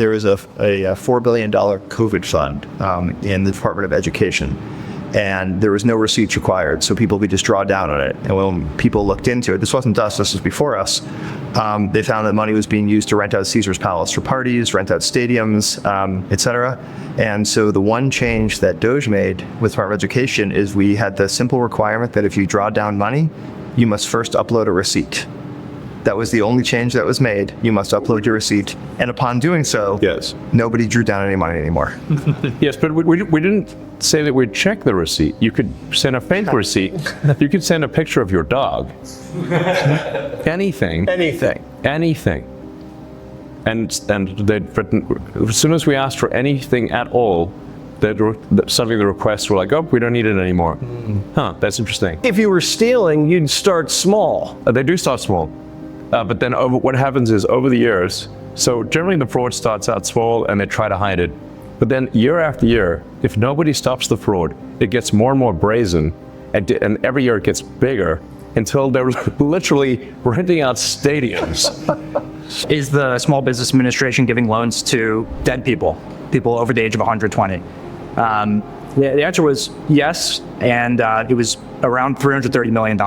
there was a $4 billion COVID fund in the Department of Education. And there was no receipts required, so people could just draw down on it. And when people looked into it, this wasn't us, this was before us, they found that money was being used to rent out Caesar's Palace for parties, rent out stadiums, etc. And so the one change that Doge made with Department of Education is we had the simple requirement that if you draw down money, you must first upload a receipt. That was the only change that was made. You must upload your receipt. And upon doing so, yes, nobody drew down any money anymore. Yes, but we didn't say that we'd check the receipt. You could send a fake receipt. You could send a picture of your dog. Anything. And they'd written, as soon as we asked for anything at all, suddenly the requests were like, oh, we don't need it anymore. Huh, that's interesting. If you were stealing, you'd start small. They do start small. But then what happens is over the years, so generally the fraud starts out small and they try to hide it. But then year after year, if nobody stops the fraud, it gets more and more brazen, and every year it gets bigger until they're literally renting out stadiums. Is the Small Business Administration giving loans to dead people over the age of 120? The answer was yes, and it was around $330 million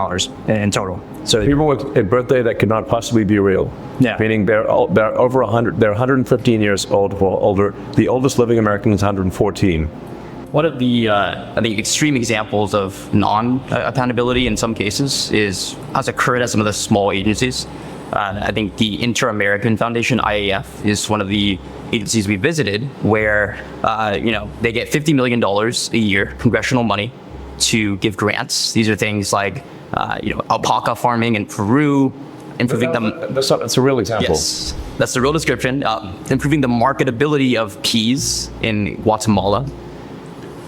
in total. So people with a birthday that could not possibly be real. Yeah. Meaning they're over 100. They're 115 years old or older. The oldest living American is 114. One of the I think extreme examples of non-accountability in some cases has occurred at some of the small agencies. I think the Inter-American Foundation, IAF, is one of the agencies we visited where they get $50 million a year, congressional money, to give grants. These are things like alpaca farming in Peru, improving That's a real example. Yes, that's the real description. Improving the marketability of peas in Guatemala.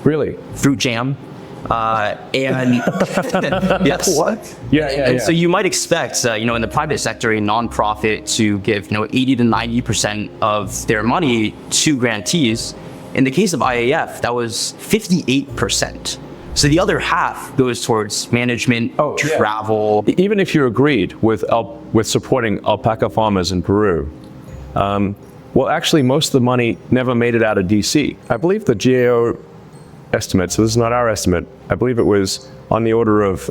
Really? Fruit jam. And yes. What? Yeah. So you might expect, in the private sector, a nonprofit to give, 80 to 90% of their money to grantees. In the case of IAF, that was 58%. So the other half goes towards management, travel. Even if you agreed with supporting alpaca farmers in Peru, well, actually, most of the money never made it out of DC. I believe the GAO estimate, so this is not our estimate, I believe it was on the order of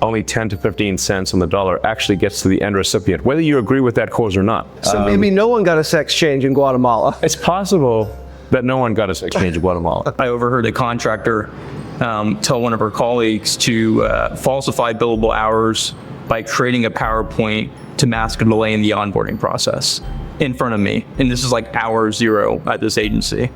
only 10 to 15 cents on the dollar actually gets to the end recipient, whether you agree with that cause or not. So maybe no one got a sex change in Guatemala. It's possible that no one got a sex change in Guatemala. I overheard a contractor tell one of her colleagues to falsify billable hours by creating a PowerPoint to mask a delay in the onboarding process in front of me. And this is like hour zero at this agency.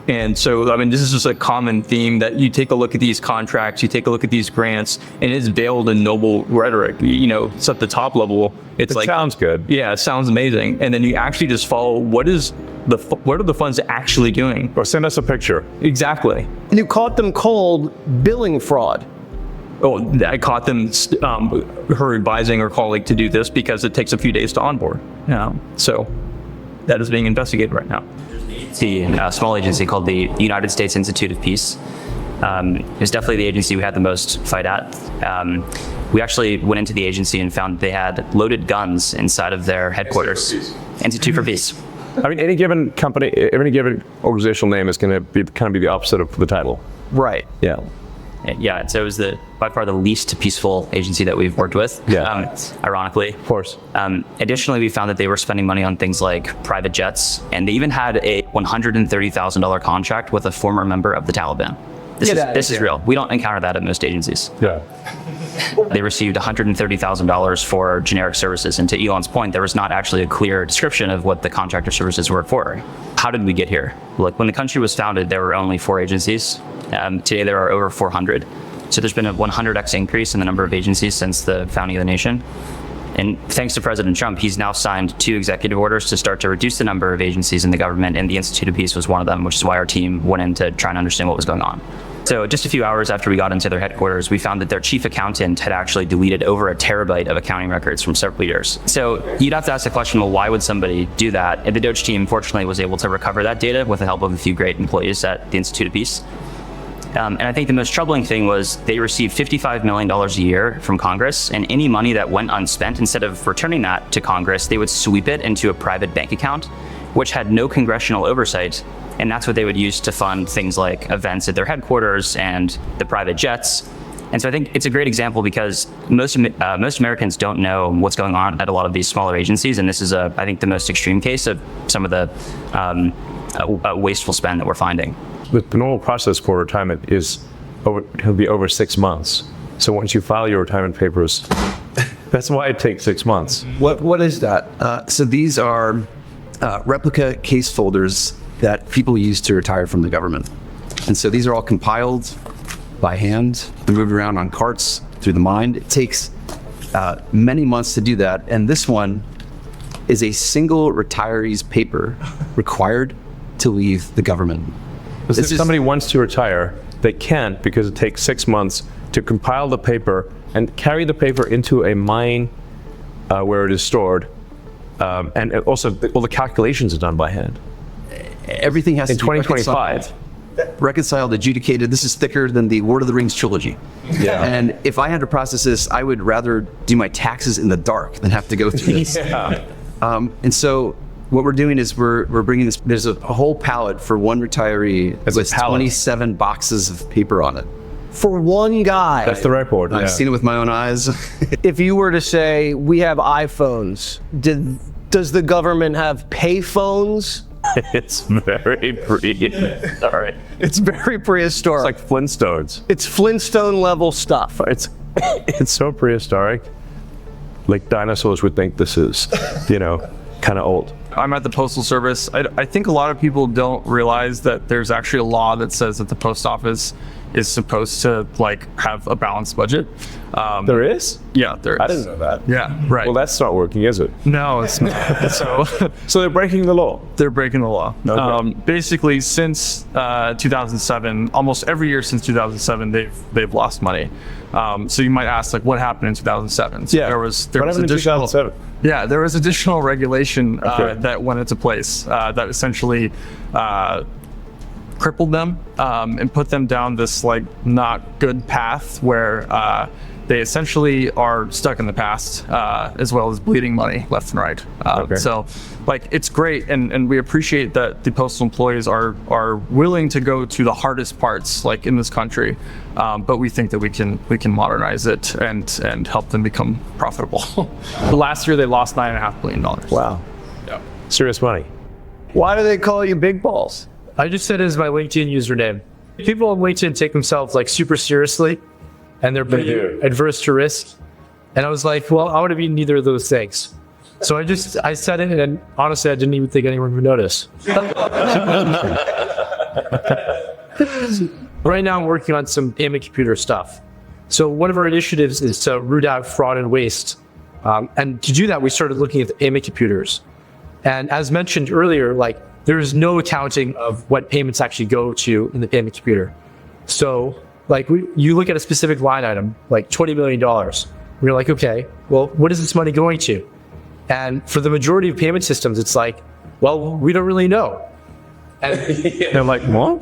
And so, this is just a common theme that you take a look at these contracts, you take a look at these grants, and it's veiled in noble rhetoric. It's at the top level. It sounds good. Yeah, it sounds amazing. And then you actually just follow what are the funds actually doing? Or send us a picture. Exactly. And you caught them cold billing fraud. Oh, I caught them, her advising her colleague to do this because it takes a few days to onboard. So that is being investigated right now. A small agency called the United States Institute of Peace. It was definitely the agency we had the most fight at. We actually went into the agency and found they had loaded guns inside of their headquarters. Institute for Peace. Any given company, any given organizational name is going to be the opposite of the title. Right. Yeah. Yeah, so it was by far the least peaceful agency that we've worked with, ironically. Of course. Additionally, we found that they were spending money on things like private jets, and they even had a $130,000 contract with a former member of the Taliban. This is real. We don't encounter that at most agencies. Yeah. They received $130,000 for generic services, and to Elon's point, there was not actually a clear description of what the contractor services were for. How did we get here? Look, when the country was founded, there were only 4 agencies. Today, there are over 400. So there's been a 100x increase in the number of agencies since the founding of the nation. And thanks to President Trump, he's now signed 2 executive orders to start to reduce the number of agencies in the government, and the Institute of Peace was one of them, which is why our team went in to try and understand what was going on. So just a few hours after we got into their headquarters, we found that their chief accountant had actually deleted over a terabyte of accounting records from several years. So you'd have to ask the question, well, why would somebody do that? And the Doge team, fortunately, was able to recover that data with the help of a few great employees at the Institute of Peace. And I think the most troubling thing was they received $55 million a year from Congress, and any money that went unspent, instead of returning that to Congress, they would sweep it into a private bank account which had no congressional oversight. And that's what they would use to fund things like events at their headquarters and the private jets. And so I think it's a great example because most Americans don't know what's going on at a lot of these smaller agencies. And this is, I think, the most extreme case of some of the wasteful spend that we're finding. The normal process for retirement it'll be over 6 months. So once you file your retirement papers, that's why it takes 6 months. What is that? So these are replica case folders that people use to retire from the government. And so these are all compiled by hand, moved around on carts through the mine. It takes many months to do that. And this one is a single retiree's paper required to leave the government. If somebody wants to retire, they can't because it takes 6 months to compile the paper and carry the paper into a mine where it is stored. And also, all the calculations are done by hand. Everything has In to be 2025. reconciled, adjudicated. This is thicker than the Lord of the Rings trilogy. Yeah. And if I had to process this, I would rather do my taxes in the dark than have to go through this. Yeah. And so what we're doing is we're bringing this, there's a whole pallet for one retiree with 27 boxes of paper on it. For one guy. That's the report. I've seen it with my own eyes. If you were to say, we have iPhones, does the government have payphones? It's very sorry. It's very prehistoric. It's like Flintstones. It's Flintstone level stuff. It's so prehistoric. Like dinosaurs would think this is, kind of old. I'm at the Postal Service. I think a lot of people don't realize that there's actually a law that says that the post office is supposed to have a balanced budget. There is? Yeah, there is. I didn't know that. Yeah, right. Well, that's not working, is it? No, it's not. So they're breaking the law. They're breaking the law. Okay. Basically, since 2007, almost every year since 2007, they've lost money. So you might ask, what happened in 2007? So Yeah. there was What happened in additional. 2007? Yeah, there was additional regulation Okay. that went into place that essentially crippled them and put them down this not good path where they essentially are stuck in the past as well as bleeding money left and right. Okay. So it's great and we appreciate that the postal employees are willing to go to the hardest parts in this country, but we think that we can modernize it and help them become profitable. Last year they lost $9.5 billion. Wow. Yeah. Serious money. Why do they call you big balls? I just said it as my LinkedIn username. People on LinkedIn take themselves super seriously, and they're pretty adverse to risk. And I was like, well, I want to be neither of those things. So I said it, and honestly, I didn't even think anyone would notice. Right now, I'm working on some AMA computer stuff. So one of our initiatives is to root out fraud and waste. And to do that, we started looking at the AMA computers. And as mentioned earlier, there is no accounting of what payments actually go to in the payment computer. So you look at a specific line item, $20 million. We're like, okay, well, what is this money going to? And for the majority of payment systems, it's well, we don't really know. And They're like, what?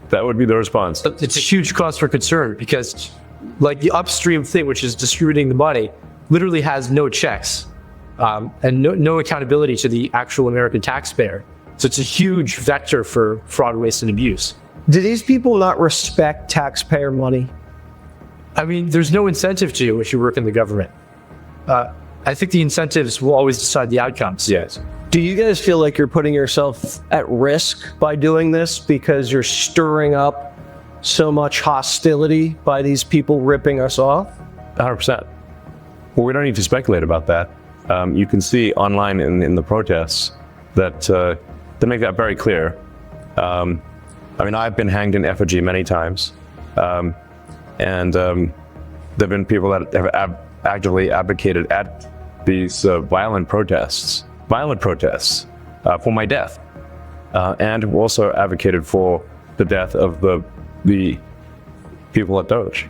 That would be the response. it's a huge cause for concern because the upstream thing, which is distributing the money, literally has no checks and no accountability to the actual American taxpayer. So it's a huge vector for fraud, waste, and abuse. Do these people not respect taxpayer money? I mean, there's no incentive to if you work in the government. I think the incentives will always decide the outcomes. Yes. Do you guys feel like you're putting yourself at risk by doing this because you're stirring up so much hostility by these people ripping us off? 100%. Well, we don't need to speculate about that. You can see online in the protests that they make that very clear. I've been hanged in effigy many times. And there have been people that have actively advocated at these violent protests for my death. And also advocated for the death of the people at Doge.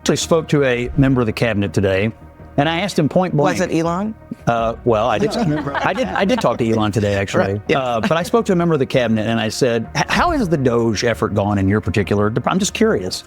I spoke to a member of the cabinet today, and I asked him point blank. Was it Elon? Well, I did talk to Elon today, actually. Right, yeah. But I spoke to a member of the cabinet, and I said, "How has the Doge effort gone in your particular?" I'm just curious.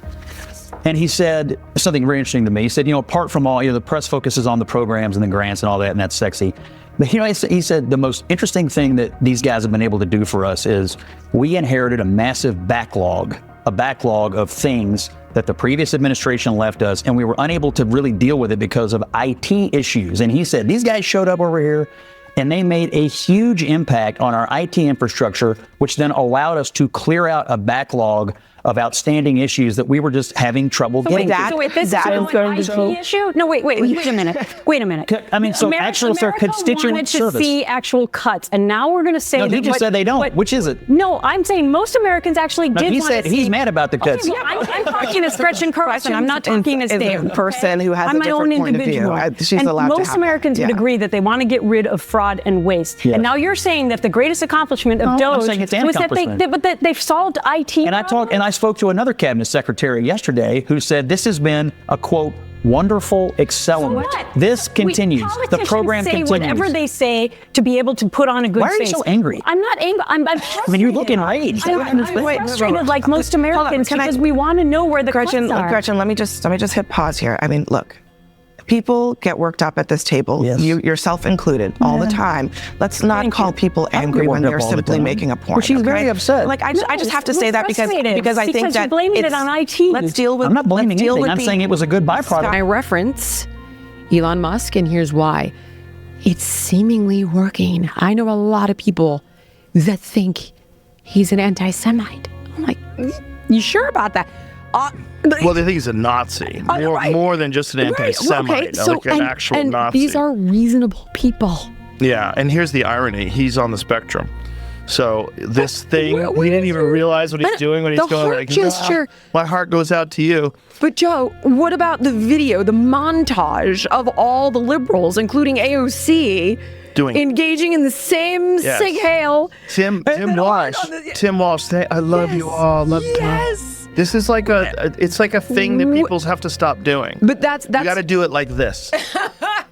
And he said something very interesting to me. He said, apart from all, the press focuses on the programs and the grants and all that, and that's sexy. But he said the most interesting thing that these guys have been able to do for us is we inherited a massive backlog of things that the previous administration left us, and we were unable to really deal with it because of IT issues. And he said, these guys showed up over here and they made a huge impact on our IT infrastructure, which then allowed us to clear out a backlog of outstanding issues that we were just having trouble getting. So if this is an IT issue? No, wait a minute. Wait a minute. I mean, so actually, it's our constituent wanted to service. see actual cuts, and now we're going to say No, that. he just said they don't. Which is it? No, I'm saying most Americans actually did He want said to see. he's mad about the cuts. Okay, yeah, I'm talking as Gretchen Carlson. I'm not talking as Dave. Person who has I'm a my own different point of view. individual. She's and allowed to most have Americans that. would Yeah. agree that they want to get rid of fraud and waste. Yes. And now you're saying that the greatest accomplishment of I'm Doge saying it's an was that accomplishment. they've solved IT. And I spoke to another cabinet secretary yesterday who said this has been a quote wonderful accelerant. What? This continues. The Politicians program say continues. whatever they say to be able to put on a good Why are you face. so angry? I'm not angry. I'm frustrated. I mean, you're looking raged. I'm frustrated like most Americans because we want to know where the Gretchen, cuts are. Gretchen, let me just hit pause here. I mean, look, people get worked up at this table, Yes. yourself included, all the time. Let's not call people angry when worked up they're all the simply time. making a point. Well, she's very upset. Like I just have to say that because I think that you're blaming it on IT. Let's deal with. I'm not blaming let's deal anything. with I'm saying it was a good byproduct. I reference Elon Musk, and here's why. It's seemingly working. I know a lot of people that think he's an anti-Semite. I'm like, you sure about that? Well, they think he's a Nazi, more than just an anti-Semite, like an actual Nazi. These are reasonable people. Yeah, and here's the irony: he's on the spectrum. So this thing, we didn't even realize what he's doing when he's the going heart like, gesture. my heart goes out to you. But Joe, what about the video, the montage of all the liberals, including AOC, engaging in the same sig hail? Tim Walsh, say, I love you all. Love you all. This is like it's like a thing that people have to stop doing. But that's you got to do it like this.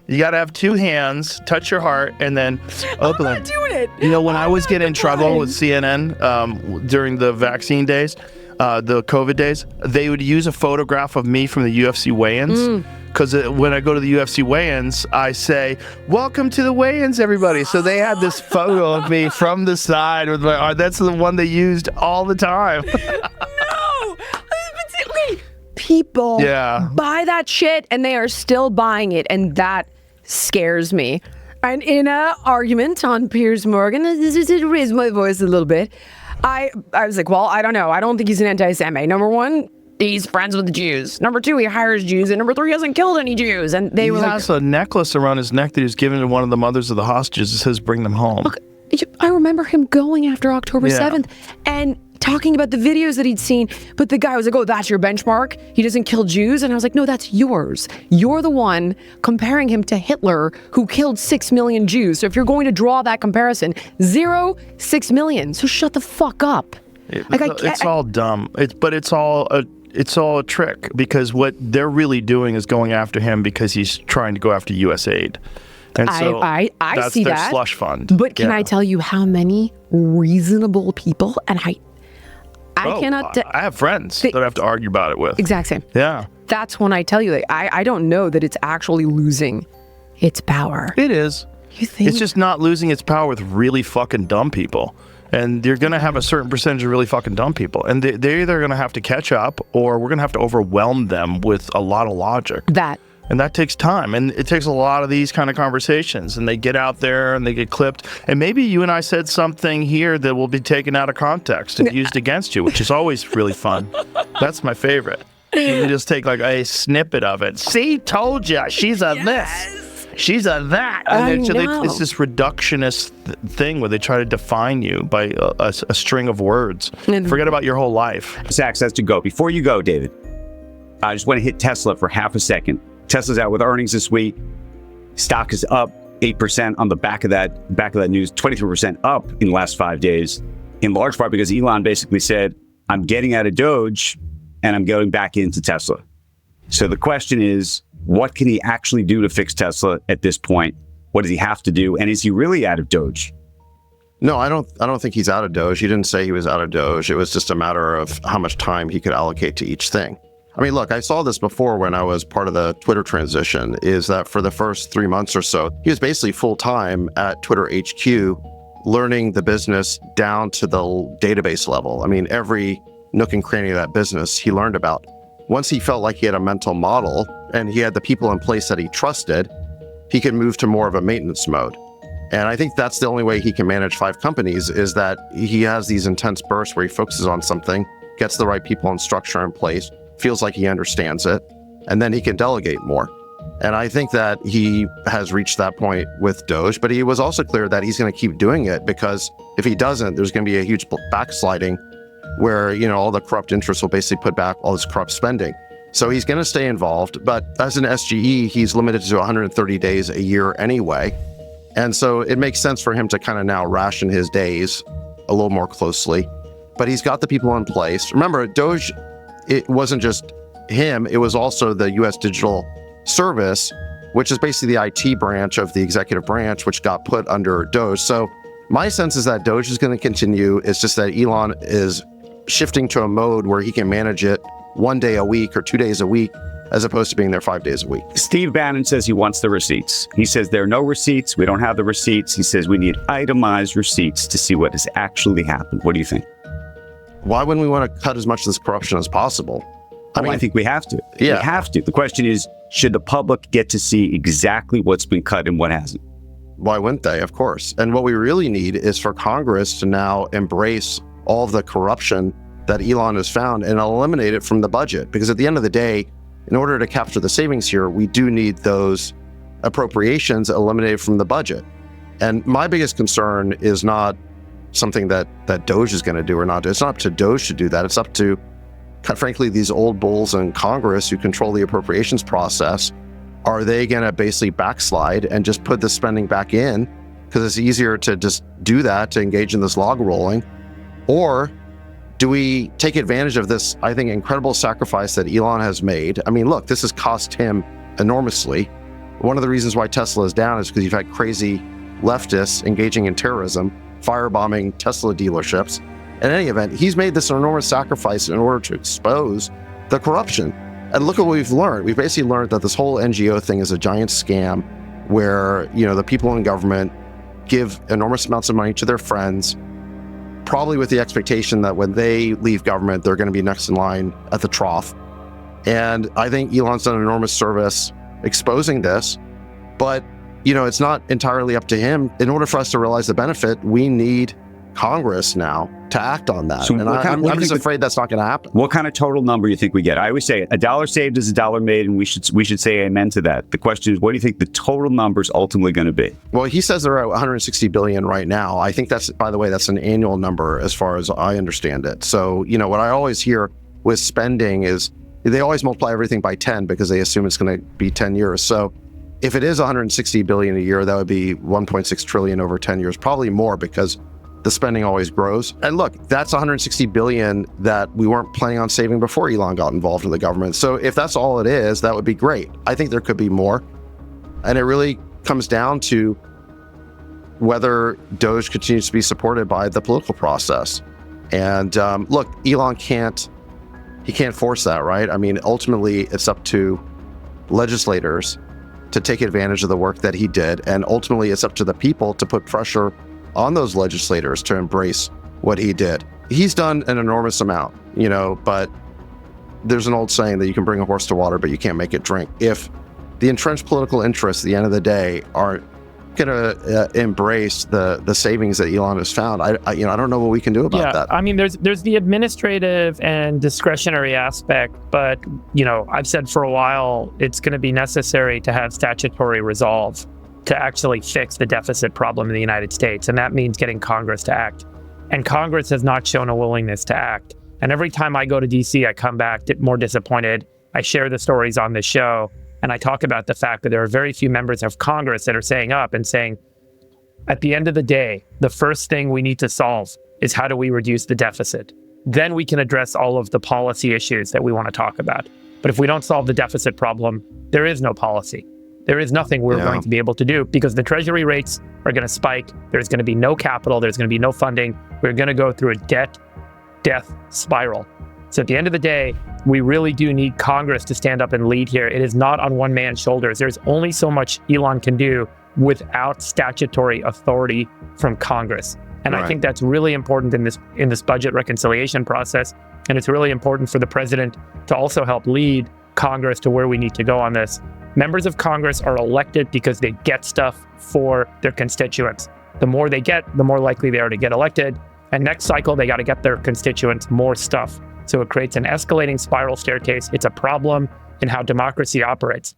You got to have two hands, touch your heart, and then open it. I'm not doing it. You know, when I was getting in trouble with CNN during the vaccine days, the COVID days, they would use a photograph of me from the UFC weigh-ins. Because when I go to the UFC weigh-ins, I say, welcome to the weigh-ins, everybody. So they had this photo of me from the side with my arm. That's the one they used all the time. People buy that shit and they are still buying it, and that scares me. And in an argument on Piers Morgan, it raised my voice a little bit. I was like, well, I don't know. I don't think he's an anti-Semite. Number one, he's friends with the Jews. Number two, he hires Jews. And number three, he hasn't killed any Jews. And they were like... He has a necklace around his neck that he was given to one of the mothers of the hostages. It says, bring them home. Look, I remember him going after October 7th and talking about the videos that he'd seen, but the guy was like, oh, that's your benchmark? He doesn't kill Jews? And I was like, no, that's yours. You're the one comparing him to Hitler, who killed 6 million Jews. So if you're going to draw that comparison, 6 million. So shut the fuck up. It's all dumb. It's all a trick, because what they're really doing is going after him because he's trying to go after U.S. aid. And so I that's see their that. slush fund. But can I tell you how many reasonable people, and I cannot... I have friends that I have to argue about it with. Exact same. Yeah. That's when I tell you, like, I don't know that it's actually losing its power. It is. You think? It's just not losing its power with really fucking dumb people. And you're going to have a certain percentage of really fucking dumb people. And they're either going to have to catch up, or we're going to have to overwhelm them with a lot of logic. And that takes time. And it takes a lot of these kind of conversations. And they get out there and they get clipped. And maybe you and I said something here that will be taken out of context and used against you, which is always really fun. That's my favorite. You just take like a snippet of it. See, told ya, she's a this. She's a that. And it's this reductionist thing where they try to define you by a string of words. Forget about your whole life. Zach says to go. Before you go, David, I just want to hit Tesla for half a second. Tesla's out with earnings this week. Stock is up 8% on the back of that news, 23% up in the last 5 days, in large part because Elon basically said, I'm getting out of Doge and I'm going back into Tesla. So the question is, what can he actually do to fix Tesla at this point? What does he have to do? And is he really out of Doge? No, I don't think he's out of Doge. He didn't say he was out of Doge. It was just a matter of how much time he could allocate to each thing. I mean, look, I saw this before when I was part of the Twitter transition, is that for the first 3 months or so, he was basically full-time at Twitter HQ, learning the business down to the database level. I mean, every nook and cranny of that business he learned about. Once he felt like he had a mental model and he had the people in place that he trusted, he could move to more of a maintenance mode. And I think that's the only way he can manage 5 companies, is that he has these intense bursts where he focuses on something, gets the right people and structure in place, feels like he understands it, and then he can delegate more. And I think that he has reached that point with Doge, but he was also clear that he's going to keep doing it, because if he doesn't, there's going to be a huge backsliding where, you know, all the corrupt interests will basically put back all this corrupt spending. So he's going to stay involved, but as an SGE, he's limited to 130 days a year anyway. And so it makes sense for him to kind of now ration his days a little more closely, but he's got the people in place. Remember, Doge, it wasn't just him, it was also the US Digital Service, which is basically the IT branch of the executive branch, which got put under Doge. So my sense is that Doge is going to continue. It's just that Elon is shifting to a mode where he can manage it 1 day a week or 2 days a week, as opposed to being there 5 days a week. Steve Bannon says he wants the receipts. He says there are no receipts. We don't have the receipts. He says we need itemized receipts to see what has actually happened. What do you think? Why wouldn't we want to cut as much of this corruption as possible? I think we have to. Yeah. We have to. The question is, should the public get to see exactly what's been cut and what hasn't? Why wouldn't they? Of course. And what we really need is for Congress to now embrace all of the corruption that Elon has found and eliminate it from the budget. Because at the end of the day, in order to capture the savings here, we do need those appropriations eliminated from the budget. And my biggest concern is not something that Doge is going to do or not. It's not up to Doge to do that. It's up to, frankly, these old bulls in Congress who control the appropriations process. Are they going to basically backslide and just put the spending back in? Because it's easier to just do that, to engage in this log rolling. Or do we take advantage of this, I think, incredible sacrifice that Elon has made? I mean, look, this has cost him enormously. One of the reasons why Tesla is down is because you've had crazy leftists engaging in terrorism, firebombing Tesla dealerships. In any event, he's made this enormous sacrifice in order to expose the corruption. And look at what we've learned. We've basically learned that this whole NGO thing is a giant scam where, you know, the people in government give enormous amounts of money to their friends, probably with the expectation that when they leave government, they're going to be next in line at the trough. And I think Elon's done an enormous service exposing this, but, you know, it's not entirely up to him. In order for us to realize the benefit, we need Congress now to act on that. So and I'm just afraid that's not going to happen. What kind of total number do you think we get? I always say a dollar saved is a dollar made, and we should say amen to that. The question is, what do you think the total number is ultimately going to be? Well, he says they're at 160 billion right now. I think that's, by the way, that's an annual number as far as I understand it. So, you know, what I always hear with spending is they always multiply everything by 10 because they assume it's going to be 10 years. So if it is 160 billion a year, that would be 1.6 trillion over 10 years, probably more, because the spending always grows. And look, that's 160 billion that we weren't planning on saving before Elon got involved in the government. So if that's all it is, that would be great. I think there could be more. And it really comes down to whether Doge continues to be supported by the political process. And look, Elon can't force that, right? I mean, ultimately, it's up to legislators to take advantage of the work that he did. And ultimately, it's up to the people to put pressure on those legislators to embrace what he did. He's done an enormous amount, you know, but there's an old saying that you can bring a horse to water, but you can't make it drink. If the entrenched political interests at the end of the day aren't going to embrace the savings that Elon has found, I don't know what we can do about that. I mean, there's the administrative and discretionary aspect, but, you know, I've said for a while, it's going to be necessary to have statutory resolve to actually fix the deficit problem in the United States. And that means getting Congress to act. And Congress has not shown a willingness to act. And every time I go to DC, I come back more disappointed. I share the stories on this show, and I talk about the fact that there are very few members of Congress that are saying up and saying, at the end of the day, the first thing we need to solve is how do we reduce the deficit? Then we can address all of the policy issues that we want to talk about. But if we don't solve the deficit problem, there is no policy. There is nothing we're going to be able to do because the treasury rates are going to spike. There's going to be no capital. There's going to be no funding. We're going to go through a debt-death spiral. So at the end of the day, we really do need Congress to stand up and lead here. It is not on one man's shoulders. There's only so much Elon can do without statutory authority from Congress. And I think that's really important in this budget reconciliation process. And it's really important for the president to also help lead Congress to where we need to go on this. Members of Congress are elected because they get stuff for their constituents. The more they get, the more likely they are to get elected. And next cycle, they got to get their constituents more stuff. So it creates an escalating spiral staircase. It's a problem in how democracy operates.